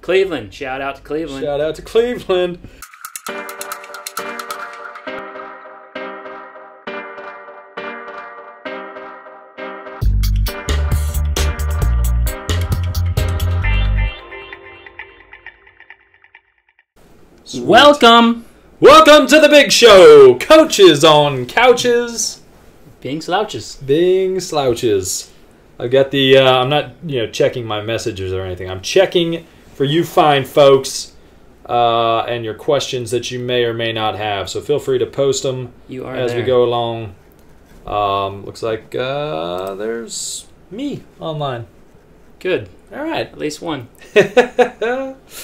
Cleveland. Shout out to Cleveland. Shout out to Cleveland. Sweet. Welcome to the big show. Coaches on couches. Being slouches. I've got the, I'm not, checking my messages or anything. I'm checking for you fine folks and your questions that you may or may not have. So feel free to post them as we go along. Looks like there's me online. Good. All right. At least one.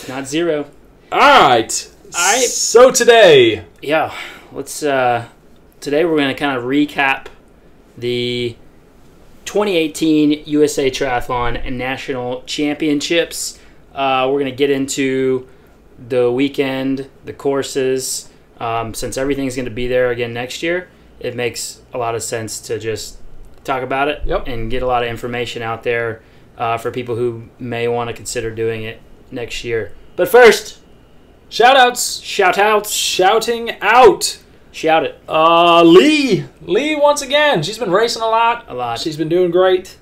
Not zero. All right. So today. Yeah. Let's, today we're going to kind of recap the 2018 USA Triathlon National Championships. We're going to get into the weekend, the courses. Since everything's going to be there again next year, it makes a lot of sense to just talk about it and get a lot of information out there for people who may want to consider doing it next year. But first, shout-outs. Shouting out. Shout it. Lee once again. She's been racing a lot. She's been doing great.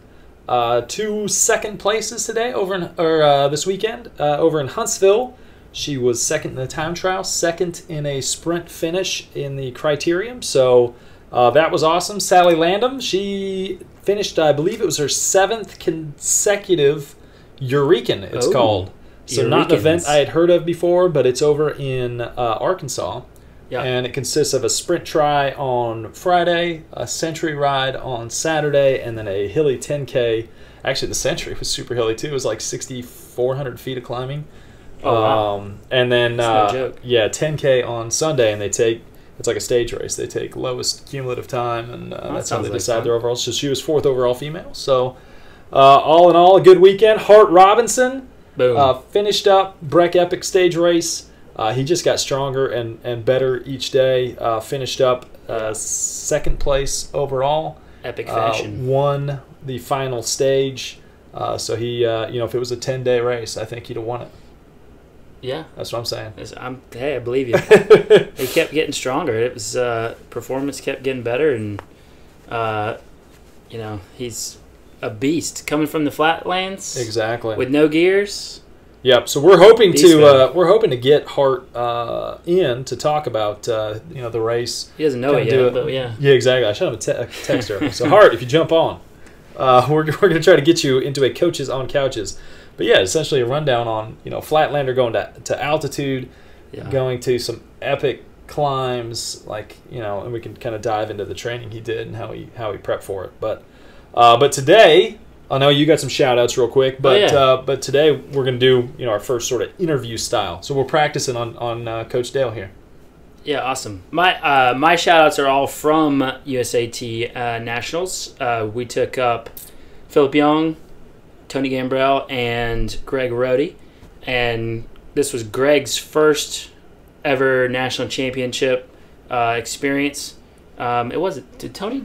2 second places today this weekend over in Huntsville. She was second in the time trial, second in a sprint finish in the criterium. So that was awesome. Sally Landham, she finished, I believe it was her 7th consecutive Eurekan, it's called. So not an event I had heard of before, but it's over in Arkansas. Yeah. And it consists of a sprint try on Friday, a century ride on Saturday, and then a hilly 10K. Actually, the century was super hilly, too. It was like 6,400 feet of climbing. Oh, wow. And then, no joke. 10K on Sunday, and it's like a stage race. They take lowest cumulative time, and that's how they decide their overall. So she was 4th overall female. So all in all, a good weekend. Hart Robinson finished up Breck Epic stage race. He just got stronger and better each day. Finished up 2nd place overall. Epic fashion. Won the final stage. So he, if it was a 10-day race, I think he'd have won it. Yeah. That's what I'm saying. Hey, I believe you. He kept getting stronger. It was performance kept getting better, and he's a beast coming from the flatlands. Exactly. With no gears. Yep. So we're hoping to get Hart in to talk about the race. He doesn't know it yet, but yeah. Yeah, exactly. I should have a text her. So Hart, if you jump on, we're going to try to get you into a coaches on couches. But yeah, essentially a rundown on Flatlander going to altitude, going to some epic climbs, and we can kind of dive into the training he did and how he prepped for it. But today, I know you got some shout-outs real quick, but today we're going to do our first sort of interview style. So we're practicing on Coach Dale here. Yeah, awesome. My shout-outs are all from USAT Nationals. We took up Philip Young, Tony Gambrell, and Greg Rohde. And this was Greg's first ever national championship experience. Did Tony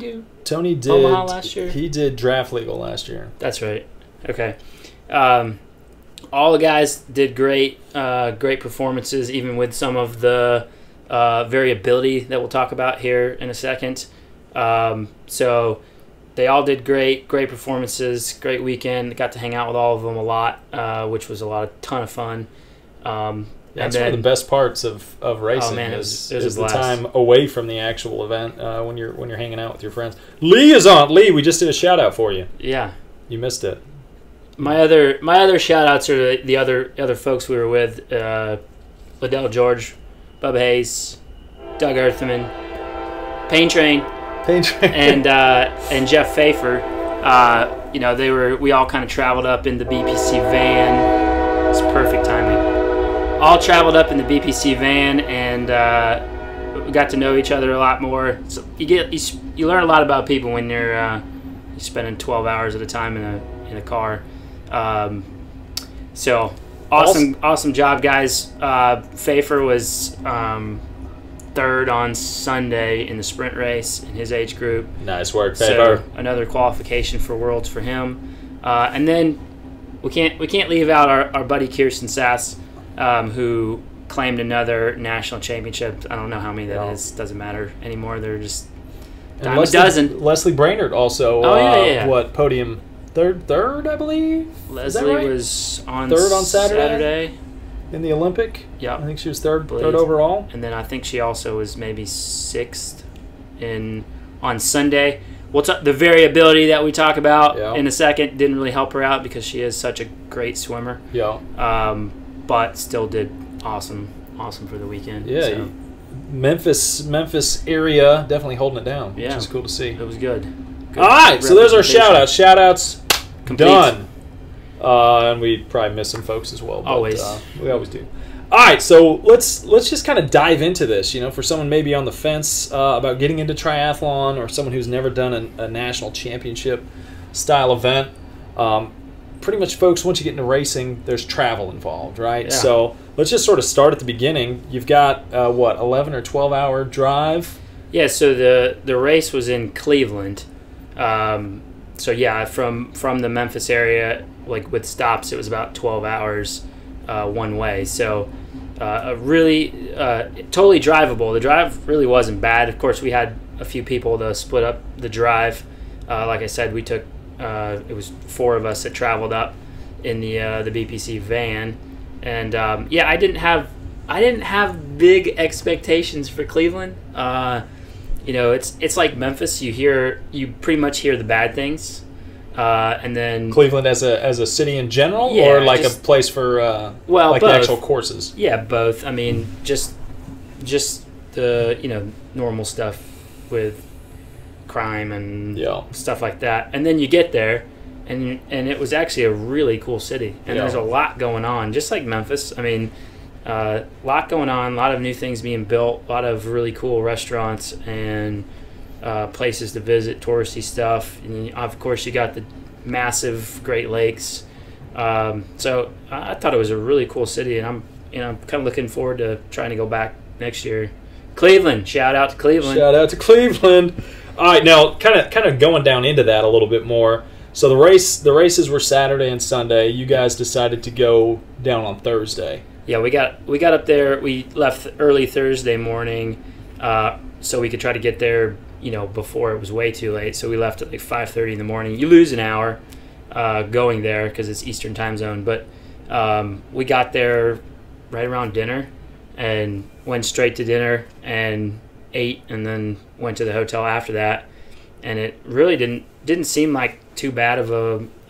do Omaha last year? He did draft legal last year. That's right. Okay. All the guys did great performances, even with some of the variability that we'll talk about here in a second. So they all did great performances, great weekend. Got to hang out with all of them a lot, which was a ton of fun. That's one of the best parts of racing. Oh man, is the time away from the actual event when you're hanging out with your friends. Lee is on. Lee, we just did a shout out for you. Yeah, you missed it. My other shout outs are the other folks we were with: Liddell George, Bubba Hayes, Doug Earthman, Pain Train, and Jeff Pfeiffer. We all kind of traveled up in the BPC van. It's perfect timing. All traveled up in the BPC van, and we got to know each other a lot more. So you learn a lot about people when you're spending 12 hours at a time in a car. So awesome job, guys. Pfeiffer was 3rd on Sunday in the sprint race in his age group. Nice work, Pfeiffer. So another qualification for Worlds for him. And then we can't leave out our buddy Kirsten Sass, who claimed another national championship. I don't know how many that is. Doesn't matter anymore. They're just dime a dozen. Leslie Brainerd also. What podium? Third, I believe. Leslie was on third on Saturday in the Olympic. Yeah, I think she was third overall. And then I think she also was maybe sixth on Sunday. The variability that we talk about in a second didn't really help her out because she is such a great swimmer. Yeah. But still did awesome for the weekend. Yeah. So. Memphis area definitely holding it down. Yeah. Which is cool to see. It was good. All right, so there's our shout-outs. Shout-outs complete. Done. And we probably miss some folks as well. But, always. We always do. All right, so let's just kind of dive into this. For someone maybe on the fence about getting into triathlon, or someone who's never done a national championship style event. Pretty much, folks, once you get into racing, there's travel involved, right? Yeah. So let's just sort of start at the beginning. You've got 11 or 12-hour drive. Yeah. So the race was in Cleveland. So yeah, from the Memphis area, like with stops, it was about 12 hours one way. So really totally drivable. The drive really wasn't bad. Of course, we had a few people to split up the drive. Like I said, we took it was 4 of us that traveled up in the BPC van, and I didn't have big expectations for Cleveland. It's like Memphis. You pretty much hear the bad things, and then Cleveland as a city in general, or like a place for like both. The actual courses. Yeah, both. I mean, just the normal stuff with crime and stuff like that, and then you get there, and it was actually a really cool city, and there's a lot going on, just like Memphis. I mean. A lot going on, a lot of new things being built, a lot of really cool restaurants and places to visit, touristy stuff. And of course, you got the massive Great Lakes. So I thought it was a really cool city, and I'm kind of looking forward to trying to go back next year. Cleveland, shout out to Cleveland. Shout out to Cleveland. All right, now kind of going down into that a little bit more. So the races were Saturday and Sunday. You guys decided to go down on Thursday. Yeah, we got up there. We left early Thursday morning, so we could try to get there, before it was way too late. So we left at like 5:30 in the morning. You lose an hour going there because it's Eastern time zone. But we got there right around dinner and went straight to dinner and ate, and then went to the hotel after that. And it really didn't seem like too bad of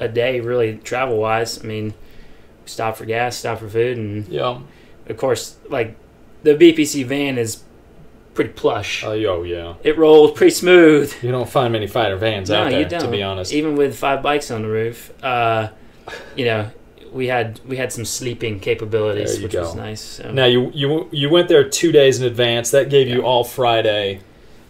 a day, really, travel wise. I mean. Stop for gas, stop for food, and of course, like the BPC van is pretty plush. Yeah. It rolls pretty smooth. You don't find many fighter vans out there, you don't. To be honest. Even with 5 bikes on the roof, we had some sleeping capabilities, which was nice. So. Now you went there 2 days in advance. That gave you all Friday.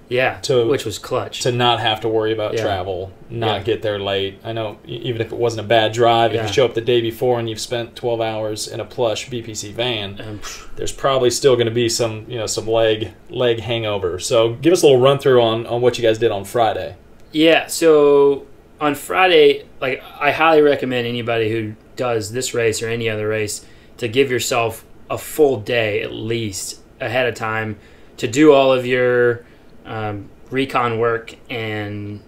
Yeah, which was clutch. To not have to worry about travel, not get there late. I know, even if it wasn't a bad drive, if you show up the day before and you've spent 12 hours in a plush BPC van, there's probably still going to be some leg hangover. So give us a little run through on what you guys did on Friday. Yeah, so on Friday, like I highly recommend anybody who does this race or any other race to give yourself a full day at least ahead of time to do all of your recon work and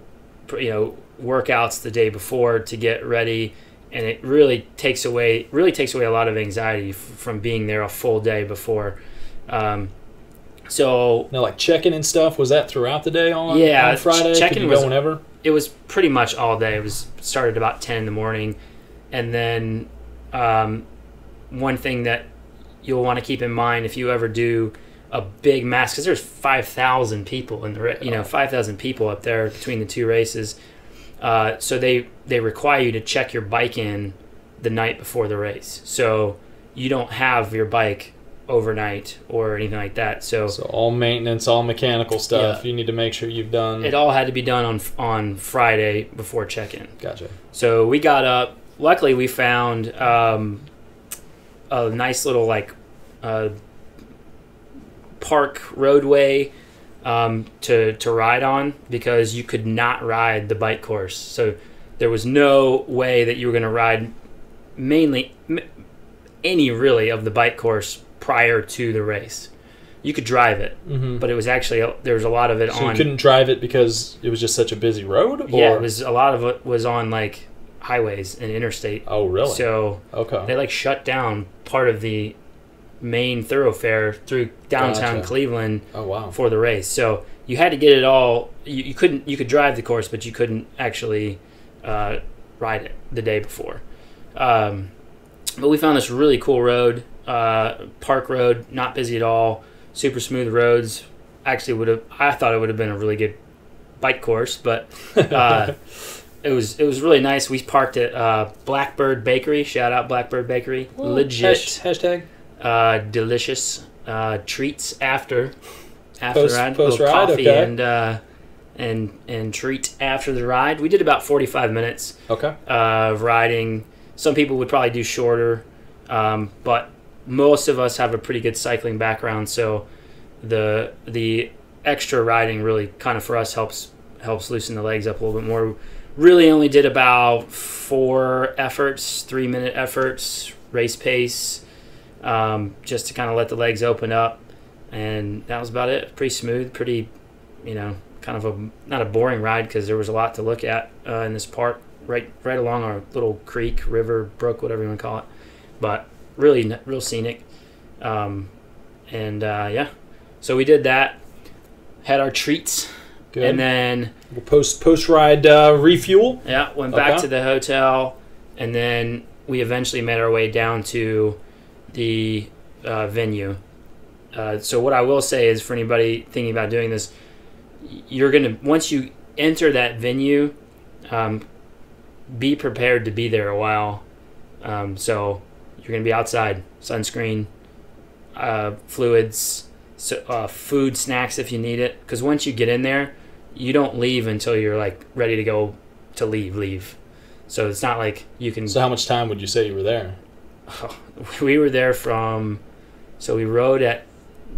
workouts the day before to get ready, and it really takes away a lot of anxiety from being there a full day before. So now, like check-in and stuff, was that throughout the day on Friday? Check-in was whenever. It was pretty much all day. It was started about 10 in the morning, and then one thing that you'll want to keep in mind if you ever do a big mass, because there's 5,000 people in the 5,000 people up there between the two races. So they require you to check your bike in the night before the race. So you don't have your bike overnight or anything like that. So all maintenance, all mechanical stuff, you need to make sure you've done. It all had to be done on Friday before check-in. Gotcha. So we got up. Luckily, we found a nice little park roadway to ride on, because you could not ride the bike course. So there was no way that you were going to ride mainly any really of the bike course prior to the race. You could drive it, but it was actually there was a lot of it on. So you couldn't drive it because it was just such a busy road? Or? Yeah, it was a lot of it was on like highways and interstate. Oh, really? So they like shut down part of the main thoroughfare through downtown Cleveland for the race. So you had to get it all. You could drive the course, but you couldn't actually ride it the day before. But we found this really cool road, park road, not busy at all, super smooth roads. Actually, I thought it would have been a really good bike course, but it was really nice. We parked at Blackbird Bakery. Shout out Blackbird Bakery. Ooh, legit. Hashtag. Delicious treats after post the ride. Post ride, coffee and treat after the ride. We did about 45 minutes of riding. Some people would probably do shorter, but most of us have a pretty good cycling background, so the extra riding really kind of for us helps loosen the legs up a little bit more. Really only did about 4 efforts, 3-minute efforts, race pace, just to kind of let the legs open up, and that was about it. Pretty smooth, pretty, kind of not a boring ride because there was a lot to look at in this park, right along our little creek, river, brook, whatever you want to call it, but really real scenic. So we did that, had our treats. Good. And then post ride refuel. Yeah, went back to the hotel, and then we eventually made our way down to the venue. So what I will say is, for anybody thinking about doing this, once you enter that venue, be prepared to be there a while. So you're gonna be outside, sunscreen, fluids, food, snacks if you need it. Because once you get in there, you don't leave until you're like ready to go to leave. So it's not like you can. So how much time would you say you were there? We were there so we rode at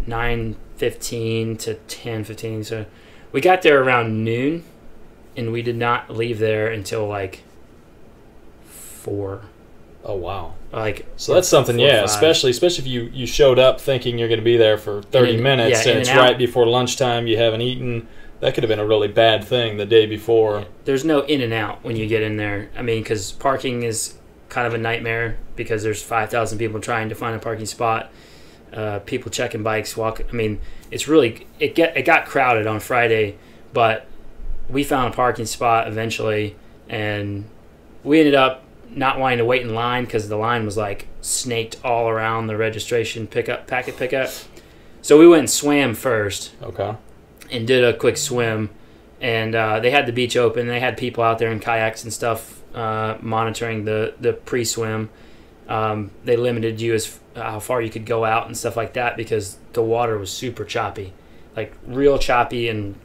9:15 to 10:15. So we got there around noon, and we did not leave there until like 4. Oh wow! So that's something, especially if you showed up thinking you're going to be there for 30 minutes, and it's right before lunchtime. You haven't eaten. That could have been a really bad thing the day before. Yeah. There's no in and out when you get in there. I mean, because parking is kind of a nightmare because there's 5,000 people trying to find a parking spot. People checking bikes, I mean, it's really it got crowded on Friday, but we found a parking spot eventually, and we ended up not wanting to wait in line because the line was like snaked all around the registration packet pickup. So we went and swam first. Okay. And did a quick swim, and they had the beach open. They had people out there in kayaks and stuff monitoring the pre-swim. They limited you as how far you could go out and stuff like that because the water was super choppy, like real choppy and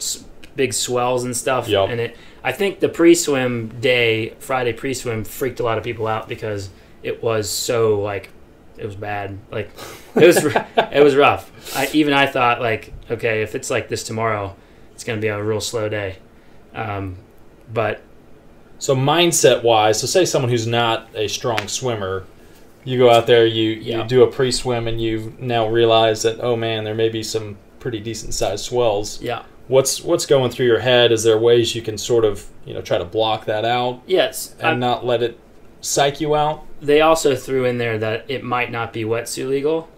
big swells and stuff. Yep. And I think the pre-swim day, Friday pre-swim, freaked a lot of people out because it was so it was bad. Like it was rough. I thought okay, if it's like this tomorrow, it's going to be a real slow day. But so mindset wise, so say someone who's not a strong swimmer, you go out there, you do a pre-swim, and you now realize that, oh man, there may be some pretty decent sized swells. Yeah. What's going through your head? Is there ways you can sort of try to block that out? Yes. And not let it psych you out? They also threw in there that it might not be wetsuit legal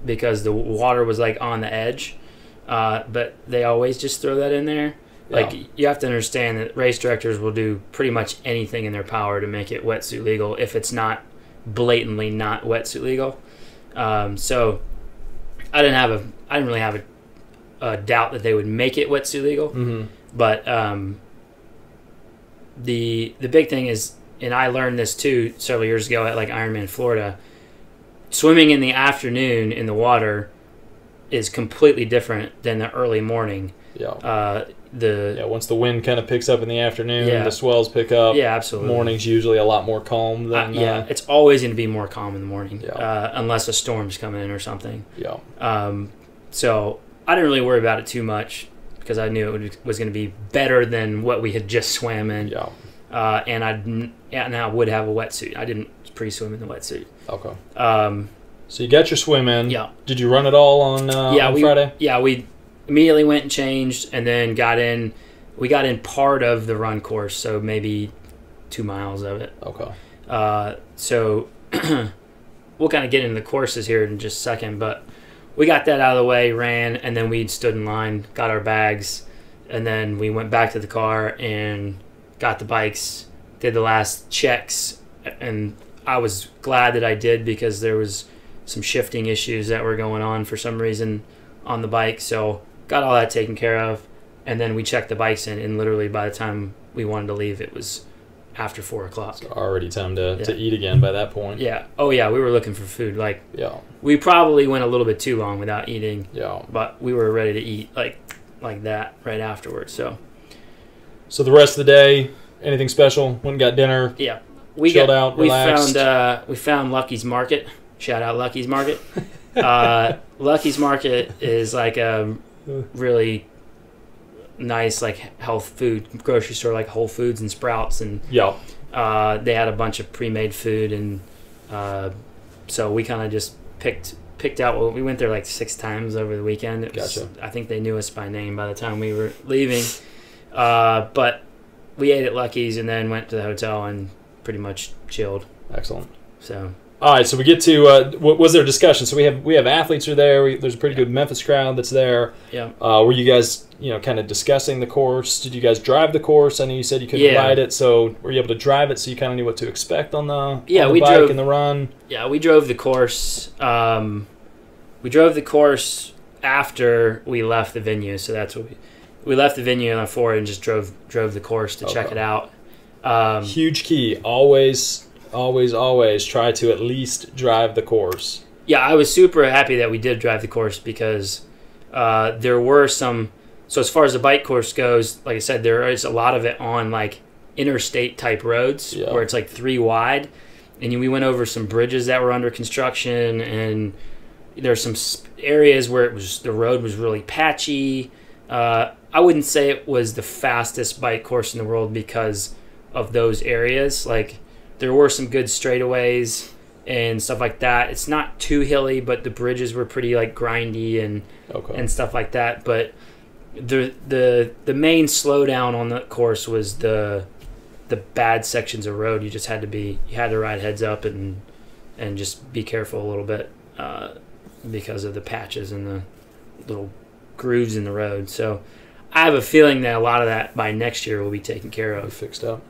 because the water was on the edge. But they always just throw that in there. Yeah. You have to understand that race directors will do pretty much anything in their power to make it wetsuit legal if it's not blatantly not wetsuit legal. So I didn't really have a doubt that they would make it wetsuit legal. Mm-hmm. But the big thing is, and I learned this too several years ago at Ironman Florida, swimming in the afternoon in the water is completely different than the early morning. Yeah. Once the wind kind of picks up in the afternoon, the swells pick up. Yeah, absolutely. Morning's usually a lot more calm than. It's always going to be more calm in the morning. Yeah. Unless a storm's coming in or something. Yeah. So I didn't really worry about it too much because I knew it was going to be better than what we had just swam in. Yeah. and I would have a wetsuit. I didn't pre-swim in the wetsuit. Okay. So you got your swim in. Yeah. Did you run it all on Friday? Yeah, we immediately went and changed, and then got in. We got in part of the run course, so maybe 2 miles of it. Okay. So we'll kind of get into the courses here in just a second, but we got that out of the way, ran, and then we stood in line, got our bags, and then we went back to the car and got the bikes, did the last checks, and I was glad that I did because there was some shifting issues that were going on for some reason on the bike. So got all that taken care of, and then we checked the bikes in, and literally by the time we wanted to leave, it was after 4 o'clock. So already time to eat again by that point. Yeah. Oh yeah, we were looking for food. Like, yeah, we probably went a little bit too long without eating. Yeah. But we were ready to eat like that right afterwards. So the rest of the day, anything special? Went and got dinner. Yeah. Chilled out, relaxed. We found Lucky's Market. Shout out Lucky's Market. Lucky's Market is like a really nice health food grocery store, like Whole Foods and Sprouts, and they had a bunch of pre-made food, and so we kind of just picked out. We went there 6 times over the weekend. Gotcha. I think they knew us by name by the time we were leaving, but we ate at Lucky's and then went to the hotel and pretty much chilled. Excellent. So. All right, so we get to was there a discussion? So we have athletes are there. There's a pretty good Memphis crowd that's there. Yeah. Were you guys kind of discussing the course? Did you guys drive the course? I know you said you couldn't ride it, so were you able to drive it so you kind of knew what to expect on the bike and the run? Yeah, we drove the course. We drove the course after we left the venue, so that's what we left the venue on 4 and just drove the course to check it out. Huge key, always try to at least drive the course. Yeah, I was super happy that we did drive the course because there were some. So as far as the bike course goes, like I said, there is a lot of it on interstate type roads where it's 3 wide, and we went over some bridges that were under construction, and there's some areas where the road was really patchy. I wouldn't say it was the fastest bike course in the world because of those areas. There were some good straightaways and stuff like that. It's not too hilly, but the bridges were pretty grindy and stuff like that. But the main slowdown on the course was the bad sections of road. You just had to ride heads up and just be careful a little bit because of the patches and the little grooves in the road. So I have a feeling that a lot of that by next year will be taken care of, fixed up.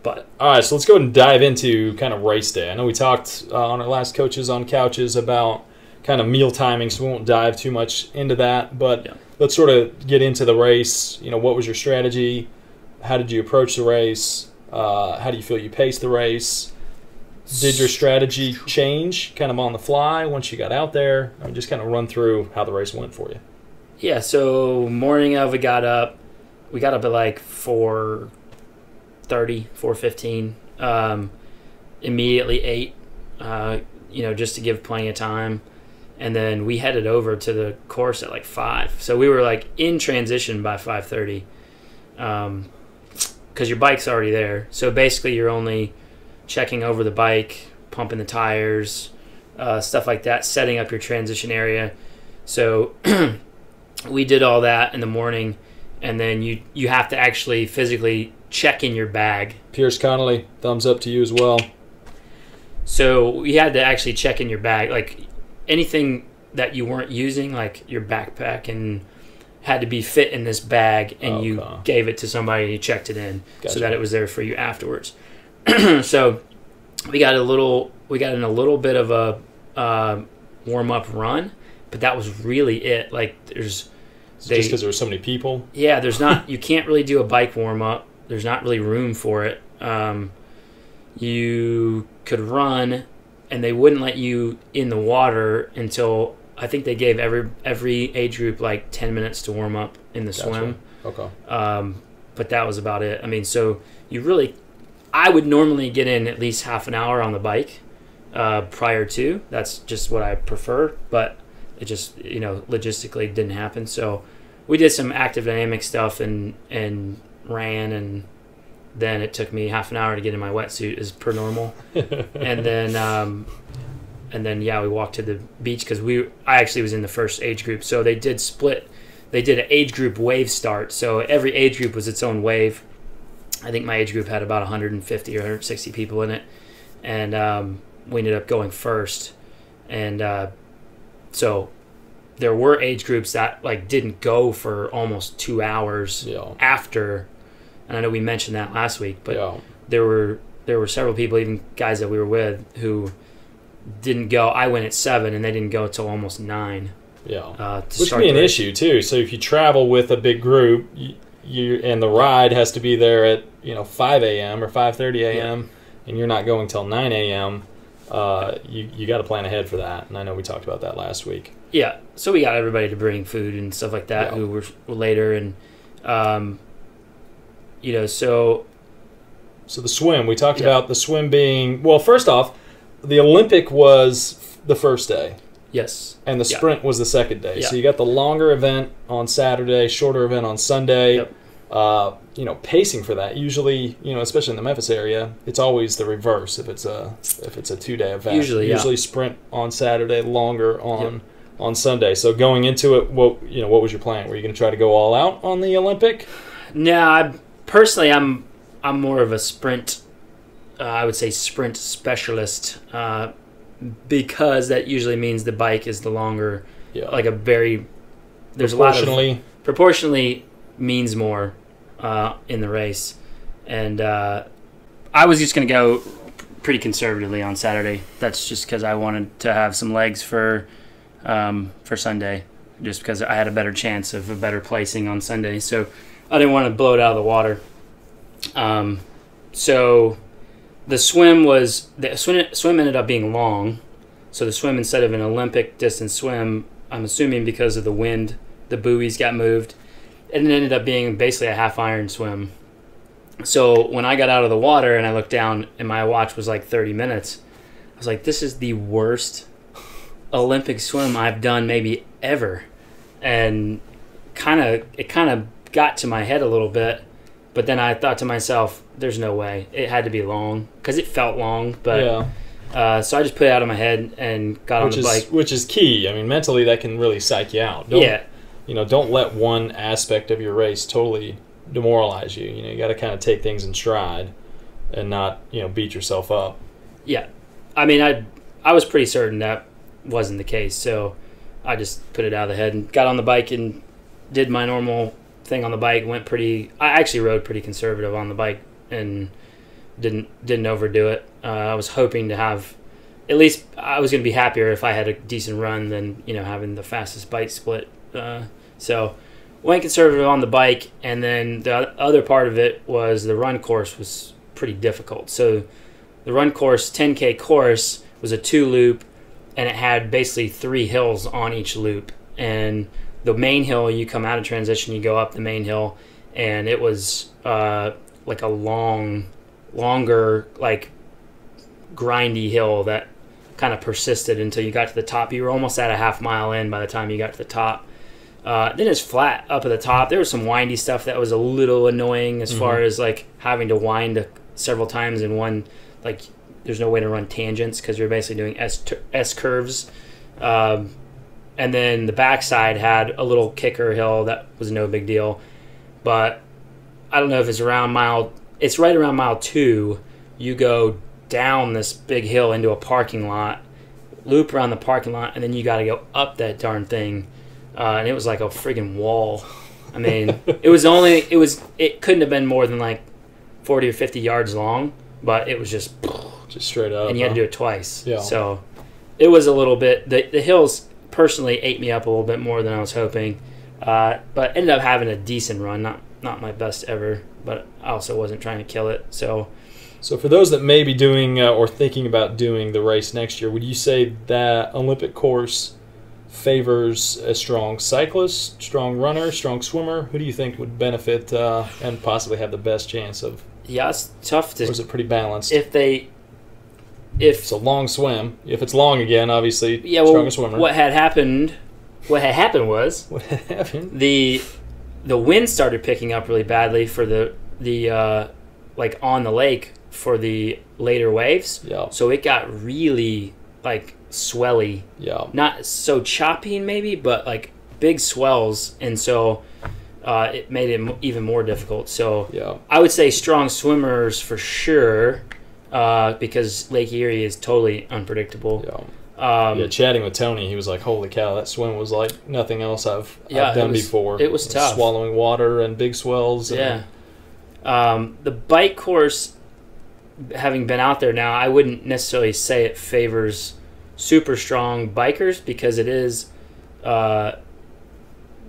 But all right, so let's go ahead and dive into kind of race day. I know we talked on our last Coaches on Couches about kind of meal timing, so we won't dive too much into that. But let's sort of get into the race. What was your strategy? How did you approach the race? How do you feel you paced the race? Did your strategy change kind of on the fly once you got out there? Just kind of run through how the race went for you. Yeah, so morning of, we got up at 4:30, 4:15. Immediately ate, just to give plenty of time. And then we headed over to the course at 5. So we were in transition by 5:30 because your bike's already there. So basically you're only checking over the bike, pumping the tires, stuff like that, setting up your transition area. So we did all that in the morning, and then you have to actually physically check in your bag. Pierce Connolly, thumbs up to you as well. So we had to actually check in your bag, anything that you weren't using, your backpack, and had to be fit in this bag, and you gave it to somebody and you checked it in so that it was there for you afterwards. So we got in a little bit of a warm-up run, but that was really it. Just because there were so many people? Yeah, there's not. You can't really do a bike warm-up. There's not really room for it. You could run, and they wouldn't let you in the water until I think they gave every age group 10 minutes to warm up in the swim. Okay. But that was about it. So I would normally get in at least half an hour on the bike prior to. That's just what I prefer, but it just logistically didn't happen. So we did some active dynamic stuff and ran and then it took me half an hour to get in my wetsuit as per normal. And then yeah, we walked to the beach because I actually was in the first age group. So they did an age group wave start. So every age group was its own wave. I think my age group had about 150 or 160 people in it. And we ended up going first. And so there were age groups that like didn't go for almost 2 hours after. And I know we mentioned that last week, but there were several people, even guys that we were with, who didn't go. I went at 7, and they didn't go till almost 9. Yeah, which can be an issue too. So if you travel with a big group, and the ride has to be there at 5 a.m. or 5:30 a.m. and you're not going till 9 a.m. You got to plan ahead for that. And I know we talked about that last week. Yeah, so we got everybody to bring food and stuff like that who were later, and so the swim. We talked about the swim being, well, first off, the Olympic was the first day. Yes. And the sprint was the second day. Yeah. So you got the longer event on Saturday, shorter event on Sunday. Yep. Pacing for that. Usually, especially in the Memphis area, it's always the reverse if it's a 2-day event. Usually sprint on Saturday, longer on Sunday. So going into it, what was your plan? Were you going to try to go all out on the Olympic? No, personally, I'm more of a sprint. I would say sprint specialist. Because that usually means the bike is the longer, like a very, there's a lot of, proportionally means more in the race. And I was just going to go pretty conservatively on Saturday. That's just because I wanted to have some legs for Sunday, just because I had a better chance of a better placing on Sunday. So I didn't want to blow it out of the water. So the swim ended up being long. So the swim, instead of an Olympic distance swim, I'm assuming because of the wind, the buoys got moved, and it ended up being basically a half iron swim. So when I got out of the water and I looked down and my watch was like 30 minutes, I was like, this is the worst Olympic swim I've done maybe ever. And it kind of got to my head a little bit. But then I thought to myself, there's no way. It had to be long, because it felt long. But so I just put it out of my head and got on the bike. Which is key. I mean, mentally that can really psych you out. Don't let one aspect of your race totally demoralize you. You got to kind of take things in stride and not, beat yourself up. Yeah. I mean, I was pretty certain that wasn't the case. So I just put it out of the head and got on the bike and did my normal thing on the bike. I actually rode pretty conservative on the bike and didn't overdo it. I was hoping to have, at least I was going to be happier if I had a decent run than having the fastest bike split. So went conservative on the bike, and then the other part of it was the run course was pretty difficult. So the run course, 10K course, was a 2-loop, and it had basically 3 hills on each loop. And the main hill, you come out of transition, you go up the main hill, and it was like a longer, like grindy hill that kind of persisted until you got to the top. You were almost at a half mile in by the time you got to the top. Then it's flat up at the top. There was some windy stuff that was a little annoying as far as like having to wind several times in one. Like there's no way to run tangents because you're basically doing S curves. And then the backside had a little kicker hill that was no big deal. But I don't know if it's it's right around mile 2. You go down this big hill into a parking lot, loop around the parking lot, and then you got to go up that darn thing. And it was like a friggin' wall. I mean, it couldn't have been more than like 40 or 50 yards long, but it was just straight up. And you had to do it twice. Yeah. So it was a little bit, the hills personally ate me up a little bit more than I was hoping. But ended up having a decent run, not my best ever, but I also wasn't trying to kill it. So for those that may be doing or thinking about doing the race next year, would you say that Olympic course favors a strong cyclist, strong runner, strong swimmer? Who do you think would benefit and possibly have the best chance of? Yeah, it's tough to. Or is it pretty balanced? If it's a long swim, if it's long again, obviously, stronger swimmer. What had happened was the wind started picking up really badly for the like on the lake for the later waves. Yeah. So it got really like swelly. Yeah. Not so choppy maybe, but like big swells, and so it made it even more difficult. So yeah. I would say strong swimmers for sure, because Lake Erie is totally unpredictable. Yeah. Chatting with Tony, he was like, "Holy cow, that swim was like nothing else I've done before." It was tough, swallowing water and big swells. Yeah. The bike course, having been out there now, I wouldn't necessarily say it favors super strong bikers, because it is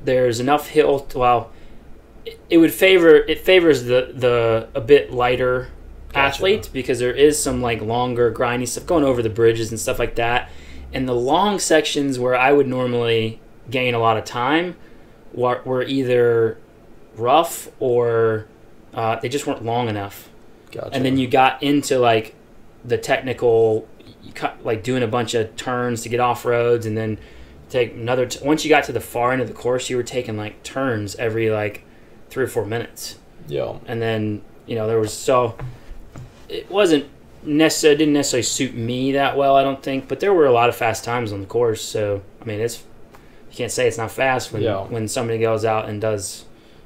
there's enough hill it favors the a bit lighter athletes, because there is some like longer grindy stuff going over the bridges and stuff like that, and the long sections where I would normally gain a lot of time were either rough or they just weren't long enough. Gotcha. And then you got into like the technical, like doing a bunch of turns to get off roads, and then take another. Once you got to the far end of the course, you were taking like turns every like 3 or 4 minutes. Yeah. And then it wasn't necessarily didn't necessarily suit me that well, I don't think. But there were a lot of fast times on the course, so I mean, you can't say it's not fast when somebody goes out and does,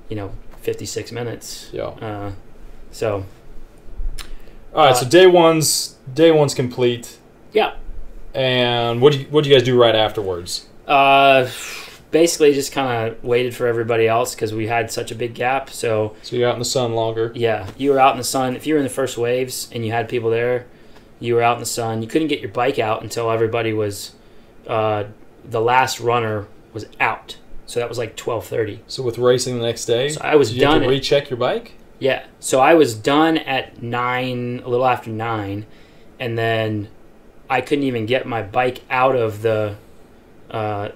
56 minutes. Yeah. So. All right. So day one's complete. Yeah. And what do you guys do right afterwards? Basically just kind of waited for everybody else, because we had such a big gap. So you're out in the sun longer. Yeah, you were out in the sun. If you were in the first waves and you had people there, you were out in the sun. You couldn't get your bike out until everybody was. The last runner was out. So that was like 12:30. So with racing the next day, so I was did done. You have to recheck your bike? Yeah. So I was done at 9, a little after 9, and then I couldn't even get my bike out of the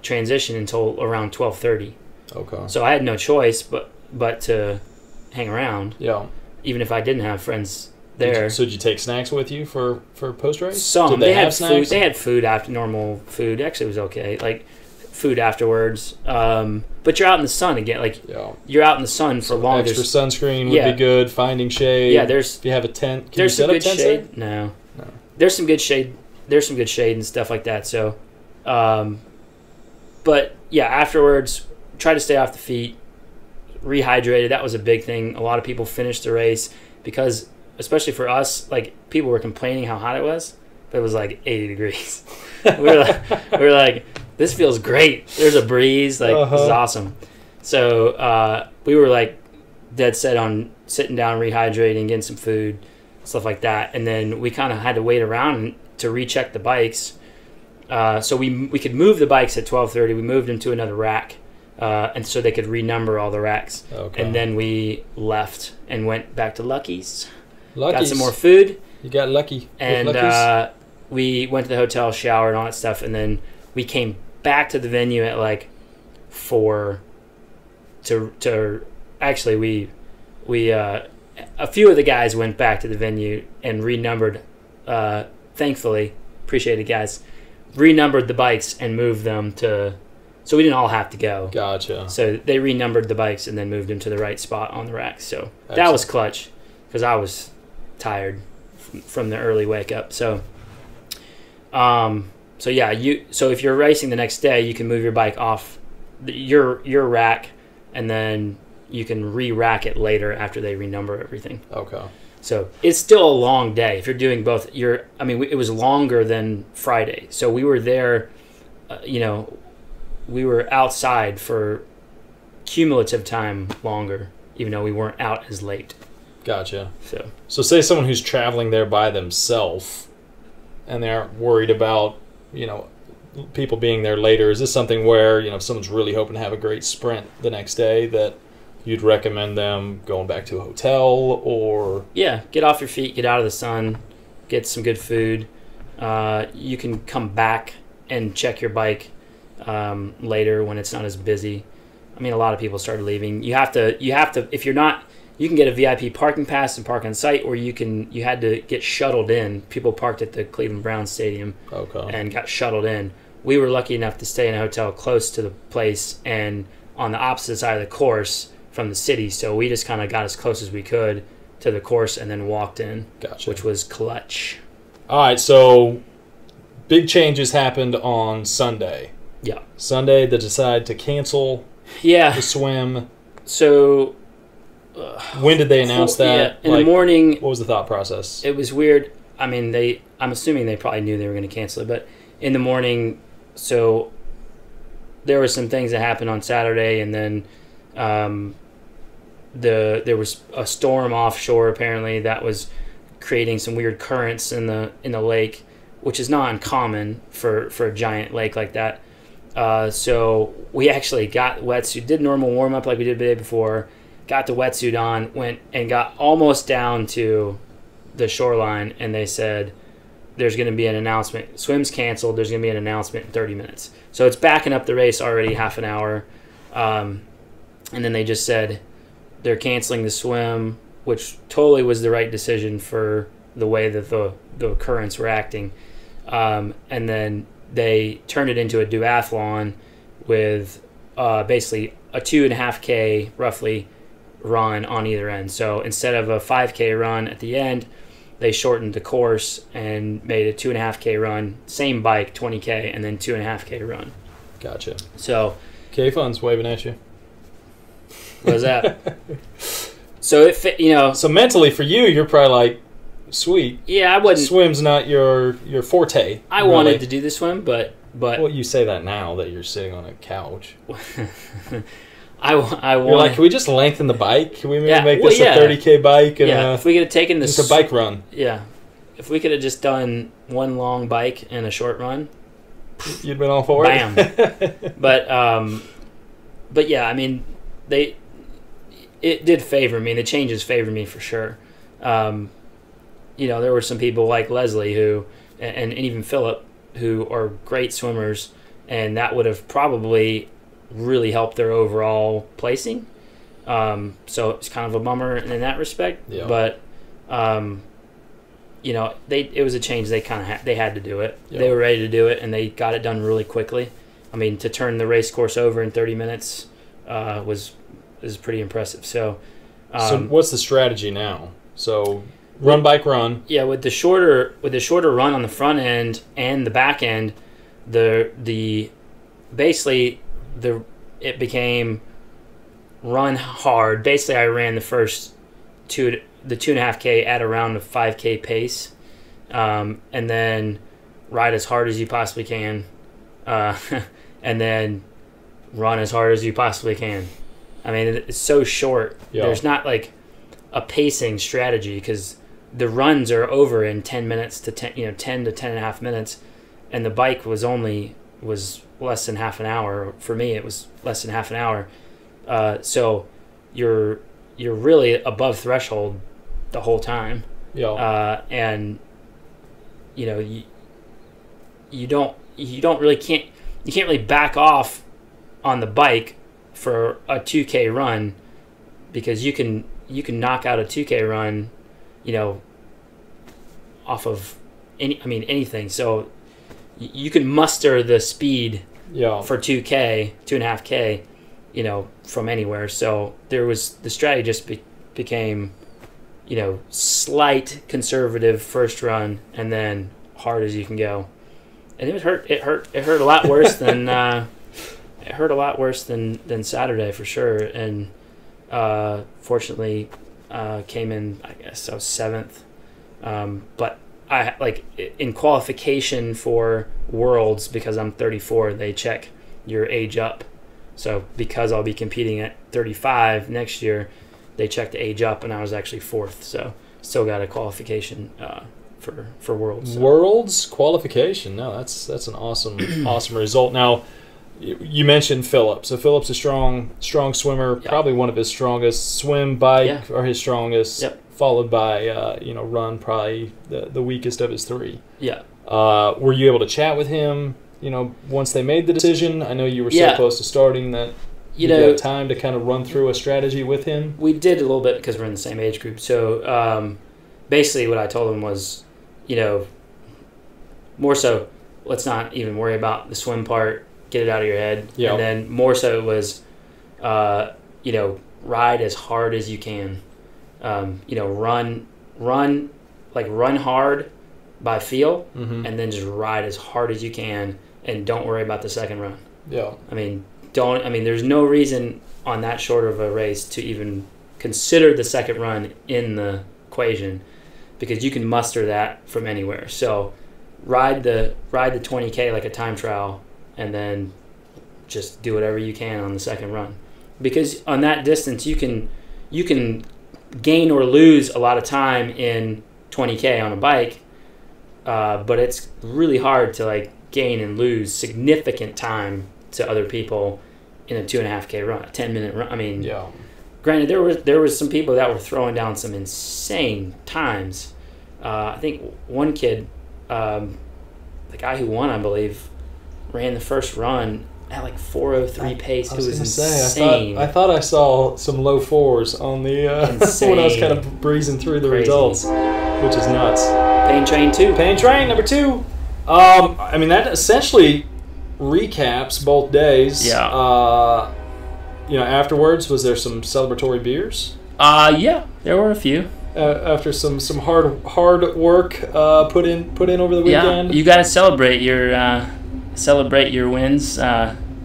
transition until around 12:30. Okay. So I had no choice but to hang around. Yeah. Even if I didn't have friends there. Did you take snacks with you for post race? Some. Did they have food. snacks? They had food after normal food. Actually, it was okay. Like food afterwards. But you're out in the sun again. Like you're out in the sun for long. Extra sunscreen would be good. Finding shade. Yeah. If you have a tent, can there's you set some up good tent shade. set? No. There's some good shade. There's some good shade and stuff like that. So, but yeah, afterwards, try to stay off the feet. Rehydrated. That was a big thing. A lot of people finished the race because, especially for us, like people were complaining how hot it was, but it was like 80 degrees. we were like, this feels great. There's a breeze. Like this is awesome. So we were like dead set on sitting down, rehydrating, getting some food, stuff like that, and then we kind of had to wait around to recheck the bikes. So we could move the bikes at 12:30. We moved them to another rack. And so they could renumber all the racks. Okay. And then we left and went back to Lucky's. Lucky's. Got some more food. You got lucky. And we went to the hotel, showered, and all that stuff. And then we came back to the venue at like 4 to actually we a few of the guys went back to the venue and renumbered, thankfully, appreciate it guys, renumbered the bikes and moved them to, so we didn't all have to go. Gotcha. So they renumbered the bikes and then moved them to the right spot on the rack. So Excellent. That was clutch because I was tired from the early wake up. So, so if you're racing the next day, you can move your bike off your rack, and then you can re-rack it later after they renumber everything. Okay. So it's still a long day if you're doing both. It was longer than Friday. So we were there, we were outside for cumulative time longer, even though we weren't out as late. Gotcha. So say someone who's traveling there by themselves and they aren't worried about, people being there later. Is this something where, if someone's really hoping to have a great sprint the next day, that you'd recommend them going back to a hotel or... Yeah, get off your feet, get out of the sun, get some good food. You can come back and check your bike later when it's not as busy. I mean, a lot of people started leaving. You have to, if you're not, you can get a VIP parking pass and park on site, or you had to get shuttled in. People parked at the Cleveland Browns Stadium and got shuttled in. We were lucky enough to stay in a hotel close to the place and on the opposite side of the course from the city, so we just kind of got as close as we could to the course and then walked in, Gotcha. which was clutch. All right, so big changes happened on Sunday. Yeah. Sunday, they decide to cancel the swim. So when did they announce that? In the morning. What was the thought process? It was weird. I mean, I'm assuming they probably knew they were going to cancel it, but in the morning, so there were some things that happened on Saturday, and then there was a storm offshore apparently that was creating some weird currents in the lake, which is not uncommon for a giant lake like that. So we actually got wetsuit, did normal warm up like we did the day before, got the wetsuit on, went and got almost down to the shoreline, and they said there's going to be an announcement. Swim's canceled. There's going to be an announcement in 30 minutes. So it's backing up the race already half an hour. And then they just said they're canceling the swim, which totally was the right decision for the way that the currents were acting. And then they turned it into a duathlon with basically a 2.5K roughly run on either end. So instead of a 5K run at the end, they shortened the course and made a 2.5K run, same bike, 20K, and then 2.5K run. Gotcha. So K-Fun's waving at you. What was that? So it fit, So mentally for you, you're probably like, sweet. Yeah, I wouldn't. Swim's not your forte. I wanted to do the swim, but well, you say that now that you're sitting on a couch. I You're like, can we just lengthen the bike? Can we maybe make this a 30K bike? And if we could have taken this... Just a bike run. Yeah. If we could have just done one long bike and a short run... You'd been all for it? Bam. But yeah, I mean, it did favor me. The changes favored me for sure. There were some people like Leslie who, and even Philip, who are great swimmers, and that would have probably really helped their overall placing. So it's kind of a bummer in that respect. Yeah. But it was a change they they had to do it. Yeah. They were ready to do it, and they got it done really quickly. I mean, to turn the race course over in 30 minutes is pretty impressive. So what's the strategy now? So run, bike, run. Yeah, with the shorter run on the front end and the back end, it became run hard. Basically, I ran the first 2.5K at around a 5K pace, and then ride as hard as you possibly can, and then run as hard as you possibly can. I mean, it's so short. Yeah. There's not like a pacing strategy because the runs are over in 10 minutes to 10 to 10.5 minutes, and the bike was less than half an hour. For me, it was less than half an hour. So you're really above threshold the whole time. Yeah. And you can't really back off on the bike for a 2K run because you can knock out a 2K run, off of anything. So you can muster the speed for 2.5K, from anywhere. So the strategy just became, slight conservative first run and then hard as you can go. And it hurt a lot worse than it hurt a lot worse than Saturday for sure. And fortunately came in, I guess I was 7th. But I in qualification for Worlds, because I'm 34, they check your age up. So because I'll be competing at 35 next year, they check the age up, and I was actually 4th. So still got a qualification for Worlds. So. Worlds qualification. No, that's an awesome result. Now, you mentioned Philip. So Philip's a strong swimmer. Yep. Probably one of his strongest. Swim, bike are his strongest. Yep. Followed by run, probably the weakest of his 3. Yeah. Were you able to chat with him? Once they made the decision, I know you were so close to starting that you got time to kind of run through a strategy with him. We did a little bit because we're in the same age group. So basically, what I told him was, more so, let's not even worry about the swim part. Get it out of your head. Yeah. And then more so it was, ride as hard as you can. run hard by feel, and then just ride as hard as you can, and don't worry about the second run. Yeah. There's no reason on that short of a race to even consider the second run in the equation, because you can muster that from anywhere. So ride the 20K like a time trial, and then just do whatever you can on the second run, because on that distance you can gain or lose a lot of time in 20K on a bike, but it's really hard to like gain and lose significant time to other people in a 2.5K run, a 10-minute run. Granted, there was some people that were throwing down some insane times. I think one kid, the guy who won, I believe, ran the first run at like 4:03 pace. It was insane. I thought I saw some low fours on the when I was kind of breezing through the results, which is nuts. Pain Train 2. Pain Train number 2. That essentially recaps both days. Yeah. Afterwards, was there some celebratory beers? Yeah, there were a few. After some hard work put in over the weekend. Yeah, you got to celebrate your wins.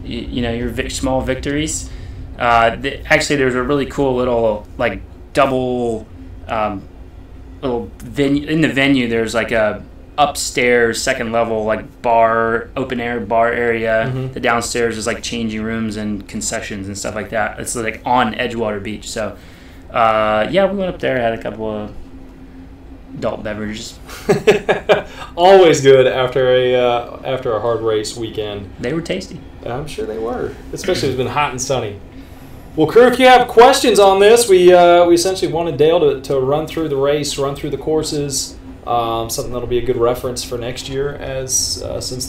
Your small victories. Actually, there's a really cool little like double little venue in the venue. There's like a upstairs second level like bar, open air bar area. The downstairs is like changing rooms and concessions and stuff like that. It's like on Edgewater Beach. So we went up there, had a couple of adult beverages. Always good after a hard race weekend. They were tasty. I'm sure they were, especially it's been hot and sunny. Well, crew, if you have questions on this, we essentially wanted Dale to run through the race, run through the courses. Something that'll be a good reference for next year, since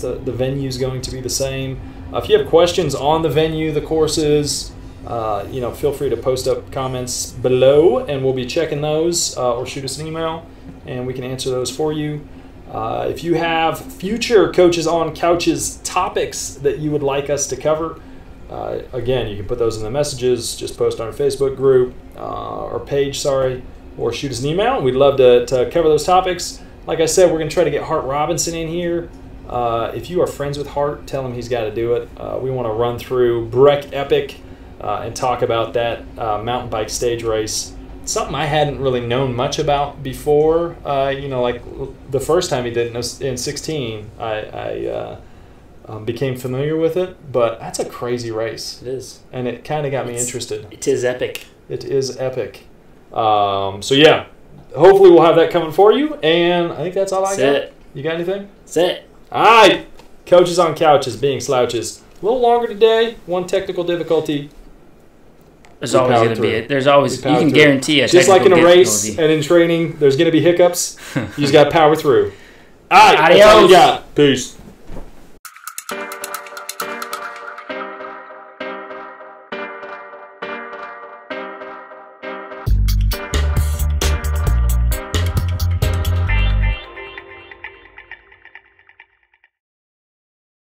the venue is going to be the same. If you have questions on the venue, the courses, feel free to post up comments below, and we'll be checking those, or shoot us an email, and we can answer those for you. If you have future Coaches on Couches topics that you would like us to cover, again, you can put those in the messages, just post on our Facebook group, or page, or shoot us an email. We'd love to cover those topics. Like I said, we're going to try to get Hart Robinson in here. If you are friends with Hart, tell him he's got to do it. We want to run through Breck Epic and talk about that mountain bike stage race. Something I hadn't really known much about before. Like the first time he did it in 16, I became familiar with it. But that's a crazy race. It is. And it kind of got me interested. It is epic. It is epic. Hopefully we'll have that coming for you, and I think that's all I got. It. You got anything? That's it. All right, Coaches on Couches, being slouches. A little longer today, one technical difficulty. There's always going to be it. There's always, you can guarantee it. Just like in a race and in training, there's going to be hiccups. You just got to power through. All right, adios. That's all we got. Peace.